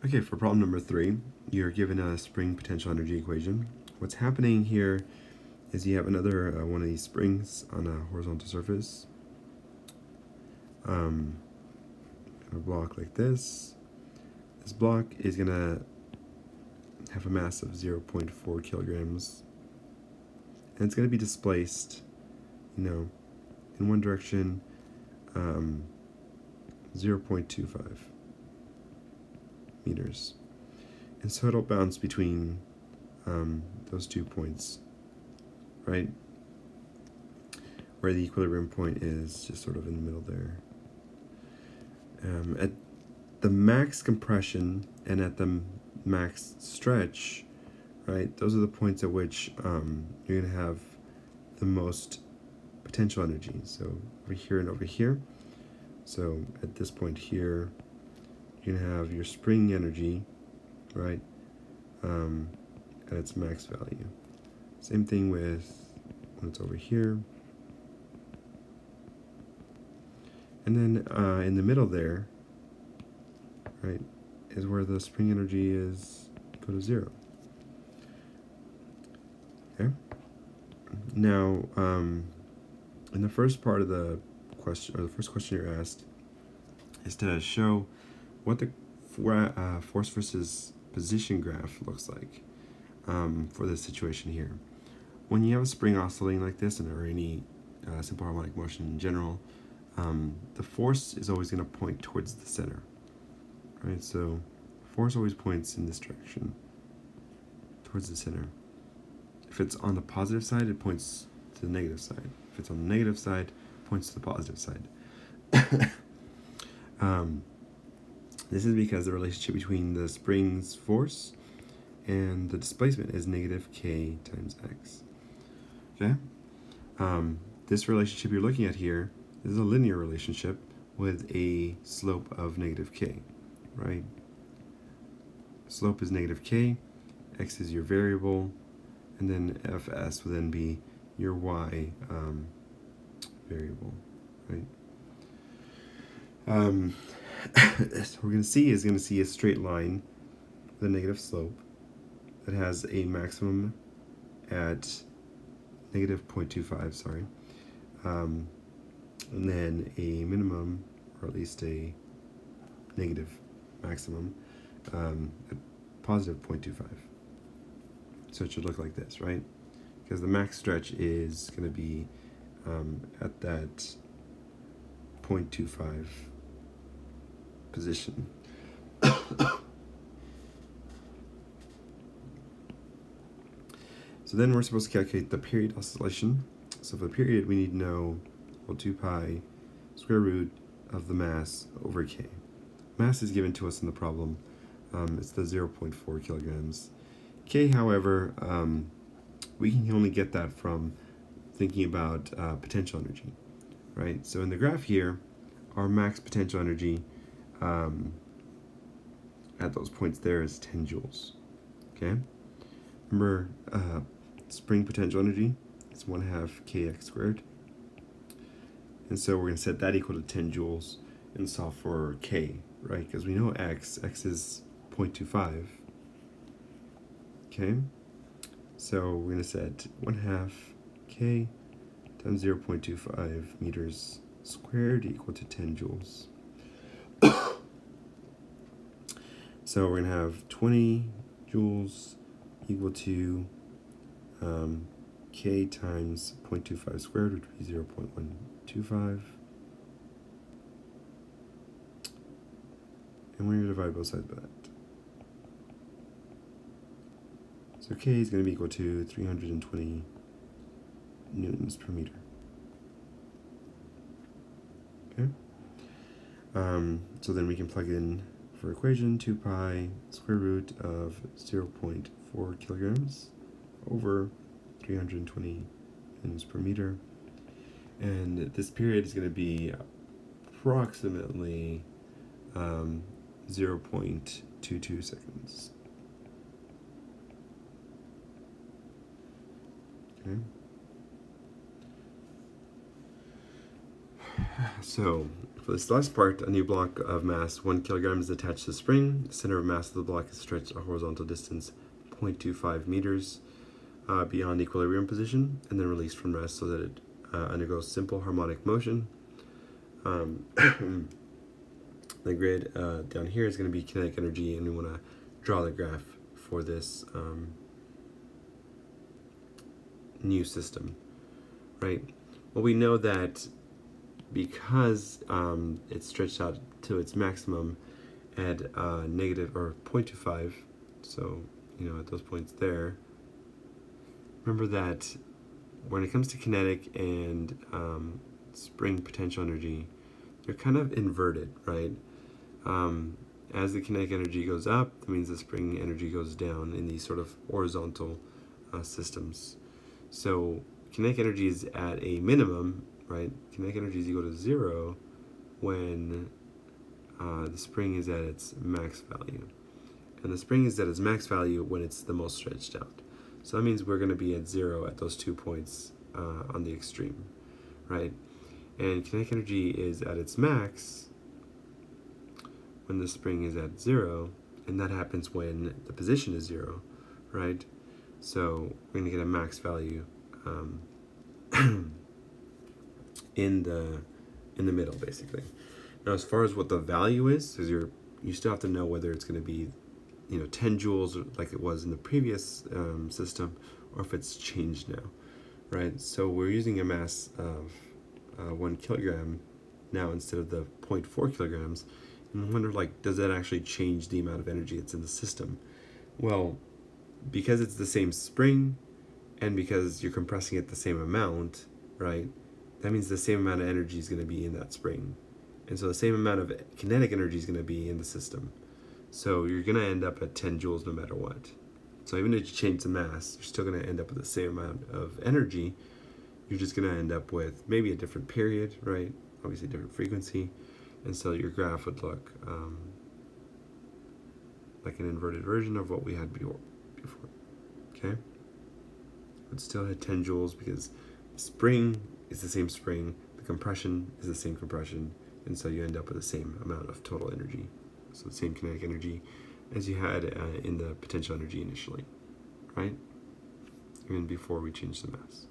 Okay, for problem number 3, you're given a spring potential energy equation. What's happening here is you have another one of these springs on a horizontal surface. A block like this. This block is going to have a mass of 0.4 kilograms. And it's going to be displaced, in one direction, 0.25 meters. And so it'll bounce between those 2 points, right? Where the equilibrium point is just sort of in the middle there. At the max compression and at the max stretch, right, those are the points at which you're going to have the most potential energy. So over here and over here. So at this point here, you're going to have your spring energy, right, at its max value. Same thing with when it's over here. And then in the middle there, right, is where the spring energy is go to 0. Okay. Now, in the first part of the question, or the first question you're asked, is to show what the force versus position graph looks like for this situation here. When you have a spring oscillating like this, or any simple harmonic motion in general, the force is always going to point towards the center, right? So force always points in this direction, towards the center. If it's on the positive side, it points to the negative side. If it's on the negative side, it points to the positive side. This is because the relationship between the spring's force and the displacement is negative k times x. Okay? This relationship you're looking at here is a linear relationship with a slope of negative k, right? Slope is negative k, x is your variable, and then fs will then be your y variable, right? So we're going to see a straight line with a negative slope that has a maximum at negative 0.25, sorry, and then a minimum, or at least a negative maximum, at positive 0.25. So it should look like this, right? Because the max stretch is going to be at that 0.25 position. So then we're supposed to calculate the period oscillation. So for the period, we need to know, well, 2 pi square root of the mass over k. Mass is given to us in the problem. It's the 0.4 kilograms. K, however, we can only get that from thinking about potential energy, right? So in the graph here, our max potential energy at those points there is 10 joules, okay? Remember, spring potential energy is 1/2 kx squared. And so we're going to set that equal to 10 joules and solve for k, right? Because we know x is 0.25, okay? So we're going to set 1/2 k times 0.25 meters squared equal to 10 joules. So we're going to have 20 joules equal to k times 0.25 squared, which would be 0.125. And we're going to divide both sides by that. So k is going to be equal to 320 newtons per meter. Okay? So then we can plug in for equation 2 pi square root of 0.4 kilograms over 320 newtons per meter. And this period is going to be approximately 0.22 seconds. Okay. So if For this last part, a new block of mass 1 kilogram is attached to the spring. The center of mass of the block is stretched a horizontal distance 0.25 meters beyond equilibrium position, and then released from rest so that it undergoes simple harmonic motion. The grid down here is going to be kinetic energy, and we want to draw the graph for this new system, right? Well, we know that because it's stretched out to its maximum at negative or 0.25, so at those points there, remember that when it comes to kinetic and spring potential energy, they're kind of inverted, right? As the kinetic energy goes up, that means the spring energy goes down in these sort of horizontal systems. So kinetic energy is at a minimum, right? Kinetic energy is equal to 0 when the spring is at its max value. And the spring is at its max value when it's the most stretched out. So that means we're going to be at 0 at those 2 points on the extreme, right? And kinetic energy is at its max when the spring is at 0, and that happens when the position is 0, right? So we're going to get a max value in the middle, basically. Now, as far as what the value is, because you still have to know whether it's going to be 10 joules like it was in the previous system, or if it's changed now, right? So we're using a mass of 1 kilogram now instead of the 0.4 kilograms. And I wonder, does that actually change the amount of energy that's in the system? Well, because it's the same spring, and because you're compressing it the same amount, right? That means the same amount of energy is going to be in that spring. And so the same amount of kinetic energy is going to be in the system. So you're going to end up at 10 joules no matter what. So even if you change the mass, you're still going to end up with the same amount of energy. You're just going to end up with maybe a different period, right? Obviously a different frequency. And so your graph would look like an inverted version of what we had before. Okay? It still had 10 joules because the spring is the same spring, the compression is the same compression, and so you end up with the same amount of total energy. So the same kinetic energy as you had in the potential energy initially, right? Even before we changed the mass.